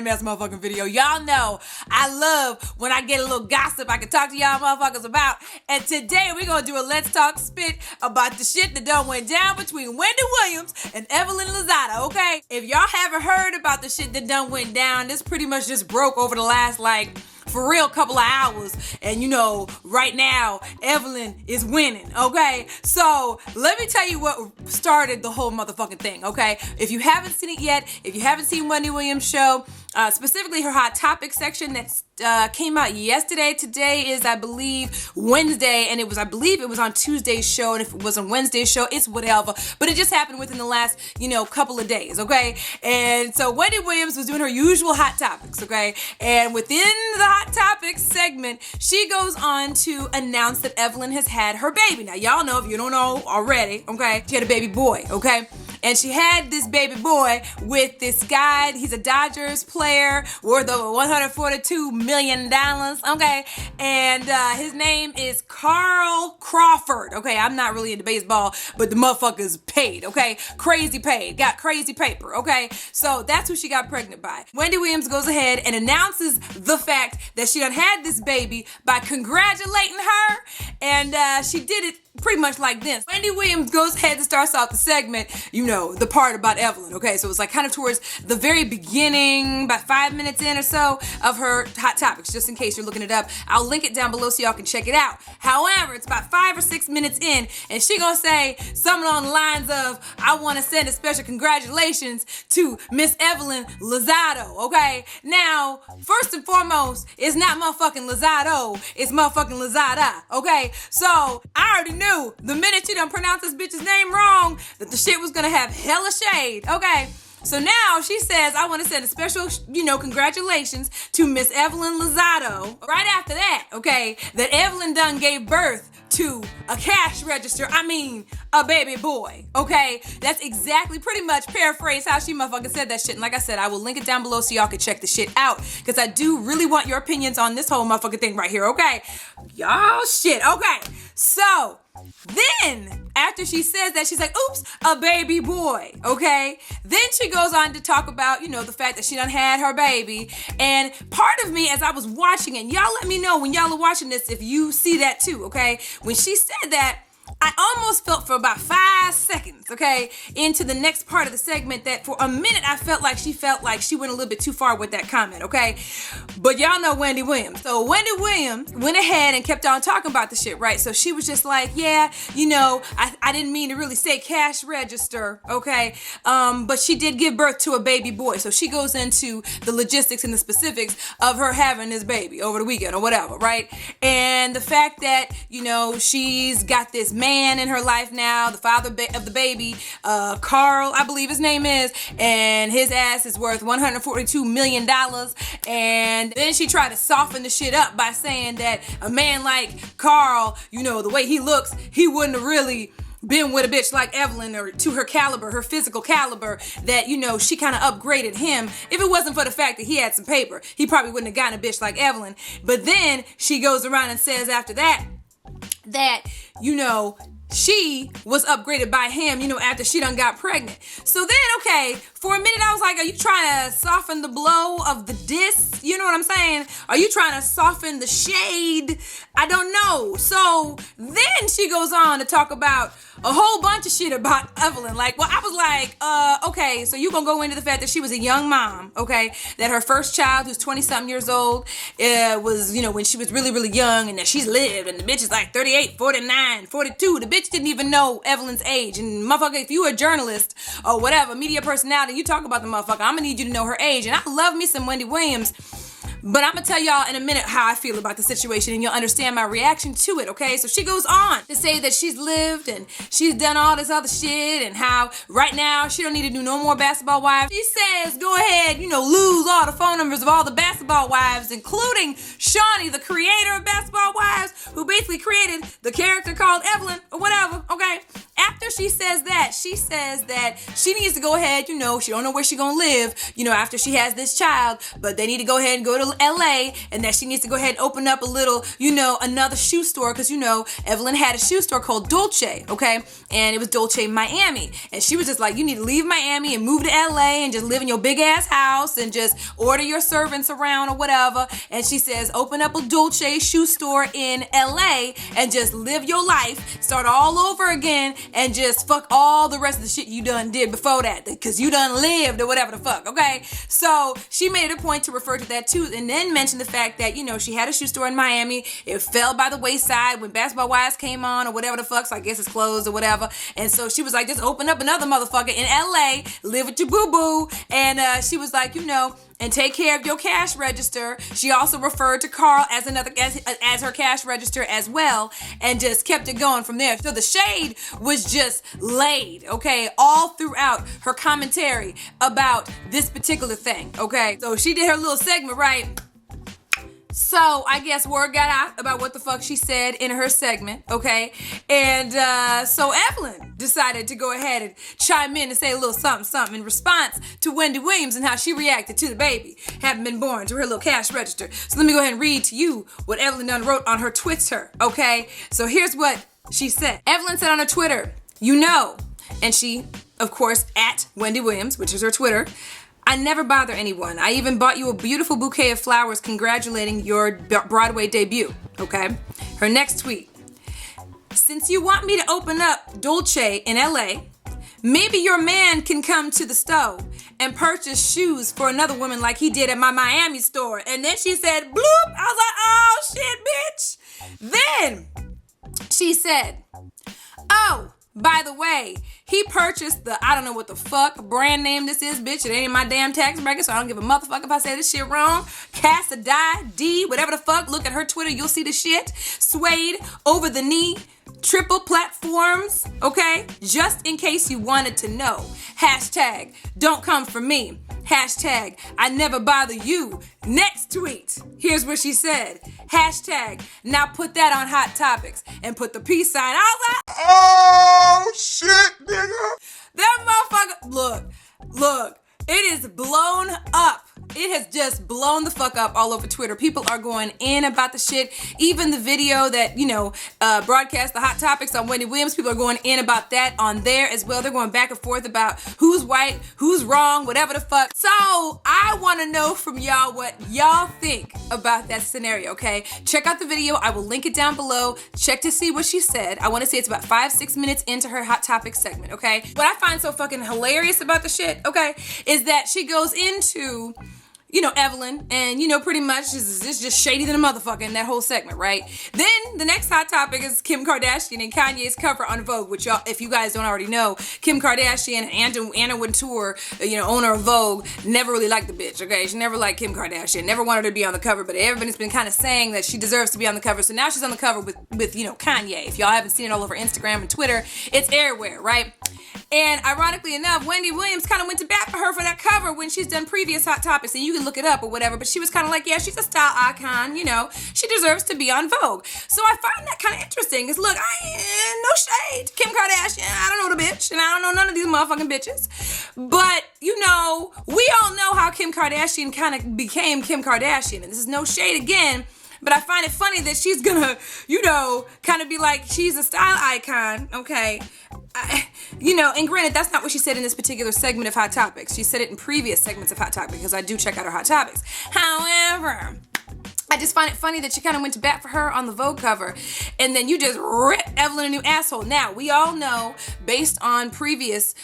random ass motherfucking video. Y'all know I love when I get a little gossip I can talk to y'all motherfuckers about. And today we're gonna do a Let's Talk Spit about the shit that done went down between Wendy Williams and Evelyn Lozada, okay? If y'all haven't heard about the shit that done went down, this pretty much just broke over the last, for real, couple of hours. And right now, Evelyn is winning, okay? So, let me tell you what started the whole motherfucking thing, okay? If you haven't seen it yet, if you haven't seen Wendy Williams' show, specifically her Hot Topics section that came out yesterday. Today is, I believe, Wednesday, and I believe it was on Tuesday's show, and if it was on Wednesday's show, it's whatever. But it just happened within the last, couple of days, okay? And so Wendy Williams was doing her usual Hot Topics, okay? And within the Hot Topics segment, she goes on to announce that Evelyn has had her baby. Now, y'all know, if you don't know already, okay, she had a baby boy, okay? And she had this baby boy with this guy. He's a Dodgers player worth over $142 million, okay? And his name is Carl Crawford, okay? I'm not really into baseball, but the motherfucker's paid, okay? Crazy paid. Got crazy paper, okay? So that's who she got pregnant by. Wendy Williams goes ahead and announces the fact that she done had this baby by congratulating her. And she did it pretty much like this. Wendy Williams goes ahead and starts off the segment, the part about Evelyn, okay? So it's kind of towards the very beginning, about 5 minutes in or so of her Hot Topics, just in case you're looking it up. I'll link it down below so y'all can check it out. However, it's about 5 or 6 minutes in, and she gonna say something on the lines of, I want to send a special congratulations to Miss Evelyn Lozada, okay? Now, first and foremost, it's not motherfucking Lozado, it's motherfucking Lozada, okay? So, I already knew the minute she done pronounced this bitch's name wrong that the shit was gonna have hella shade, okay? So now she says, I want to send a special, congratulations to Miss Evelyn Lozada. Right after that, okay, that Evelyn done gave birth to a cash register, a baby boy, okay? That's exactly, pretty much paraphrase how she motherfucking said that shit. And like I said, I will link it down below so y'all can check the shit out, because I do really want your opinions on this whole motherfucking thing right here, okay? Y'all shit, okay? So, then, after she says that, she's like, oops, a baby boy, okay? Then she goes on to talk about, the fact that she done had her baby. And part of me, as I was watching it, y'all let me know when y'all are watching this if you see that too, okay? When she said that, I almost felt for about 5 seconds, okay, into the next part of the segment that for a minute I felt like she went a little bit too far with that comment, okay? But y'all know Wendy Williams. So Wendy Williams went ahead and kept on talking about the shit, right? So she was just like, yeah, I didn't mean to really say cash register, okay? But she did give birth to a baby boy. So she goes into the logistics and the specifics of her having this baby over the weekend or whatever, right? And the fact that, she's got this man in her life now, the father of the baby, Carl, I believe his name is, and his ass is worth $142 million. And then she tried to soften the shit up by saying that a man like Carl, the way he looks, he wouldn't have really been with a bitch like Evelyn, or to her caliber, her physical caliber, that, she kind of upgraded him. If it wasn't for the fact that he had some paper, he probably wouldn't have gotten a bitch like Evelyn. But then she goes around and says after that, she was upgraded by him, after she done got pregnant. So then, okay, for a minute I was like, are you trying to soften the blow of the diss? You know what I'm saying? Are you trying to soften the shade? I don't know. So then she goes on to talk about a whole bunch of shit about Evelyn. I was like, okay, so you gonna go into the fact that she was a young mom, okay? That her first child, who's 20-something years old, was, when she was really, really young, and that she's lived, and the bitch is like 38, 49, 42. The bitch didn't even know Evelyn's age. And motherfucker, if you a journalist or whatever, media personality, you talk about the motherfucker, I'm gonna need you to know her age. And I love me some Wendy Williams. But I'm going to tell y'all in a minute how I feel about the situation, and you'll understand my reaction to it, okay? So she goes on to say that she's lived and she's done all this other shit, and how right now she don't need to do no more basketball wives. She says, go ahead, lose all the phone numbers of all the basketball wives, including Shawnee, the creator of Basketball Wives, who basically created the character called Evelyn or whatever, okay? After after she says that, she says that she needs to go ahead, she don't know where she's gonna live, after she has this child, but they need to go ahead and go to LA, and that she needs to go ahead and open up a little, another shoe store, because, Evelyn had a shoe store called Dolce, okay? And it was Dolce Miami. And she was just like, you need to leave Miami and move to LA and just live in your big ass house and just order your servants around or whatever. And she says, open up a Dolce shoe store in LA and just live your life, start all over again, and just fuck all the rest of the shit you done did before that, because you done lived or whatever the fuck, okay? So she made it a point to refer to that too, and then mention the fact that, she had a shoe store in Miami. It fell by the wayside when Basketball Wives came on or whatever the fuck, so I guess it's closed or whatever. And so she was like, just open up another motherfucker in LA, live with your boo-boo. And she was like, and take care of your cash register. She also referred to Carl as as her cash register as well, and just kept it going from there. So the shade was just laid, okay, all throughout her commentary about this particular thing, okay? So she did her little segment, right? So I guess word got out about what the fuck she said in her segment, okay? And so Evelyn decided to go ahead and chime in and say a little something in response to Wendy Williams and how she reacted to the baby having been born to her little cash register. So let me go ahead and read to you what Evelyn Dunn wrote on her Twitter, okay? So here's what she said. Evelyn said on her Twitter, and she, of course, at Wendy Williams, which is her Twitter, I never bother anyone. I even bought you a beautiful bouquet of flowers congratulating your Broadway debut, okay? Her next tweet. Since you want me to open up Dolce in LA, maybe your man can come to the store and purchase shoes for another woman like he did at my Miami store. And then she said, bloop. I was like, oh, shit, bitch. Then she said, oh, by the way, he purchased the, I don't know what the fuck brand name this is, bitch. It ain't in my damn tax bracket, so I don't give a motherfucker if I say this shit wrong. Casadai, D, whatever the fuck. Look at her Twitter, you'll see the shit. Suede, over the knee, triple platforms, okay? Just in case you wanted to know. Hashtag, don't come for me. Hashtag, I never bother you. Next tweet, here's what she said. Hashtag, now put that on Hot Topics and put the peace sign. I was like, oh shit, nigga. That motherfucker, look, it is blown up. It has just blown the fuck up all over Twitter. People are going in about the shit. Even the video that, broadcast the Hot Topics on Wendy Williams, people are going in about that on there as well. They're going back and forth about who's white, who's wrong, whatever the fuck. So I want to know from y'all what y'all think about that scenario, okay? Check out the video. I will link it down below. Check to see what she said. I want to say it's about 5-6 minutes into her Hot Topics segment, okay? What I find so fucking hilarious about the shit, okay, is that she goes into Evelyn, and pretty much it's just shady than a motherfucker in that whole segment, right? Then the next hot topic is Kim Kardashian and Kanye's cover on Vogue, which y'all, if you guys don't already know, Kim Kardashian and Anna Wintour, owner of Vogue, never really liked the bitch, okay? She never liked Kim Kardashian, never wanted her to be on the cover, but everybody's been kind of saying that she deserves to be on the cover, so now she's on the cover with Kanye. If y'all haven't seen it all over Instagram and Twitter, it's everywhere, right? And ironically enough, Wendy Williams kind of went to bat for her for that cover when she's done previous Hot Topics, and you can look it up or whatever, but she was kind of like, yeah, she's a style icon, she deserves to be on Vogue. So I find that kind of interesting, because look, no shade, Kim Kardashian, I don't know the bitch, and I don't know none of these motherfucking bitches, but, we all know how Kim Kardashian kind of became Kim Kardashian, and this is no shade again, but I find it funny that she's gonna, kind of be like, she's a style icon, okay? And granted, that's not what she said in this particular segment of Hot Topics. She said it in previous segments of Hot Topics, because I do check out her Hot Topics. However, I just find it funny that you kind of went to bat for her on the Vogue cover, and then you just rip Evelyn a new asshole. Now, we all know, based on previous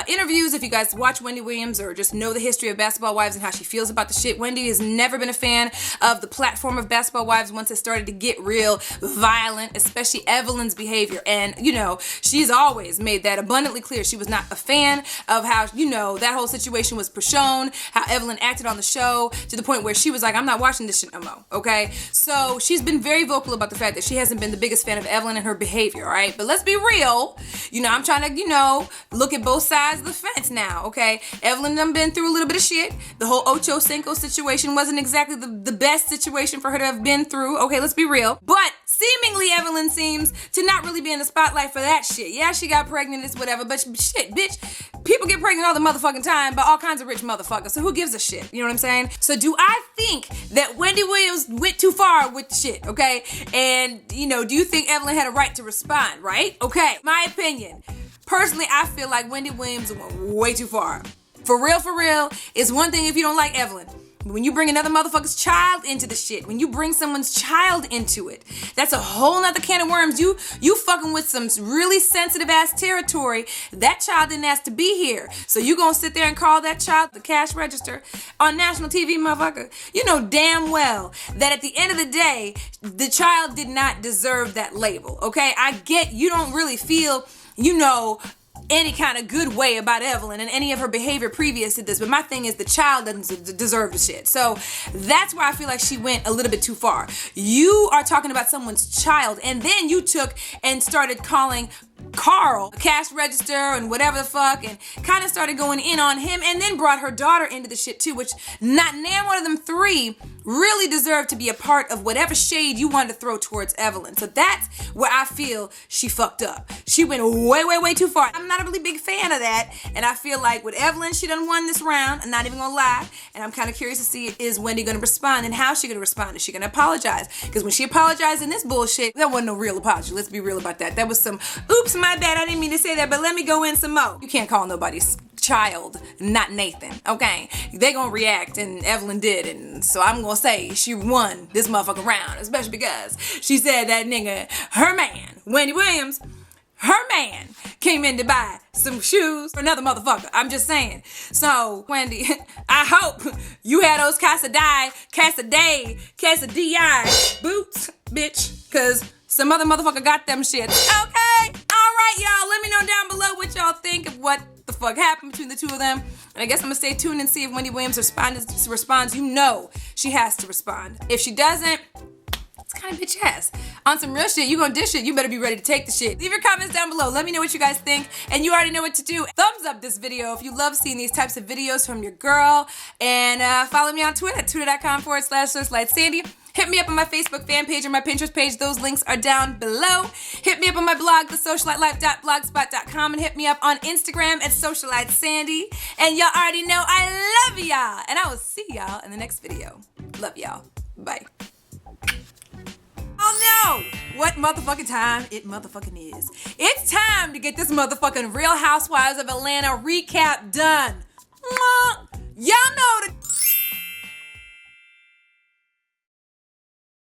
interviews, if you guys watch Wendy Williams or just know the history of Basketball Wives and how she feels about the shit, Wendy has never been a fan of the platform of Basketball Wives once it started to get real violent, especially Evelyn's behavior. And, she's always made that abundantly clear. She was not a fan of how, that whole situation was shown, how Evelyn acted on the show, to the point where she was like, I'm not watching this shit no more. Okay, so she's been very vocal about the fact that she hasn't been the biggest fan of Evelyn and her behavior, right? But let's be real, I'm trying to, look at both sides of the fence now, okay? Evelyn done been through a little bit of shit. The whole Ocho Cinco situation wasn't exactly the best situation for her to have been through, okay? Let's be real. But Seemingly, Evelyn seems to not really be in the spotlight for that shit. Yeah, she got pregnant, it's whatever, but shit, bitch, people get pregnant all the motherfucking time by all kinds of rich motherfuckers, so who gives a shit? You know what I'm saying? So do I think that Wendy Williams went too far with the shit, okay? And, do you think Evelyn had a right to respond, right? Okay, my opinion. Personally, I feel like Wendy Williams went way too far. For real, it's one thing if you don't like Evelyn. When you bring another motherfucker's child into the shit, when you bring someone's child into it, that's a whole nother can of worms. You fucking with some really sensitive ass territory. That child didn't ask to be here. So you gonna sit there and call that child the cash register on national TV, motherfucker? You know damn well that at the end of the day, the child did not deserve that label, okay? I get you don't really feel, any kind of good way about Evelyn and any of her behavior previous to this, but my thing is the child doesn't deserve the shit. So that's why I feel like she went a little bit too far. You are talking about someone's child, and then you took and started calling Carl a cash register and whatever the fuck, and kind of started going in on him, and then brought her daughter into the shit too, which not one of them three really deserved to be a part of whatever shade you wanted to throw towards Evelyn. So that's where I feel she fucked up. She went way too far. I'm not a really big fan of that, and I feel like with Evelyn, she done won this round. I'm not even gonna lie, and I'm kind of curious to see is Wendy gonna respond, and how's she gonna respond? Is she gonna apologize? Because when she apologized in this bullshit, that wasn't no real apology. Let's be real about that. That was some, oops, my bad, I didn't mean to say that, but let me go in some more. You can't call nobody's child not Nathan, okay? They gonna react, and Evelyn did, and so I'm gonna say she won this motherfucking round, especially because she said that nigga, her man, Wendy Williams, her man came in to buy some shoes for another motherfucker. I'm just saying. So, Wendy, I hope you had those Casadei boots, bitch, because some other motherfucker got them shits. Okay? Alright, y'all. Let me know down below what y'all think of what the fuck happened between the two of them. And I guess I'm gonna stay tuned and see if Wendy Williams responds. She has to respond. If she doesn't, it's kind of bitch ass. On some real shit, you gonna dish it, you better be ready to take the shit. Leave your comments down below. Let me know what you guys think. And you already know what to do. Thumbs up this video if you love seeing these types of videos from your girl. And follow me on Twitter at twitter.com/SocialiteSandy. Hit me up on my Facebook fan page or my Pinterest page. Those links are down below. Hit me up on my blog, TheSocialiteLife.blogspot.com, and hit me up on Instagram at SocialiteSandy. And y'all already know I love y'all. And I will see y'all in the next video. Love y'all. Bye. Oh no! What motherfucking time it motherfucking is. It's time to get this motherfucking Real Housewives of Atlanta recap done. Y'all know the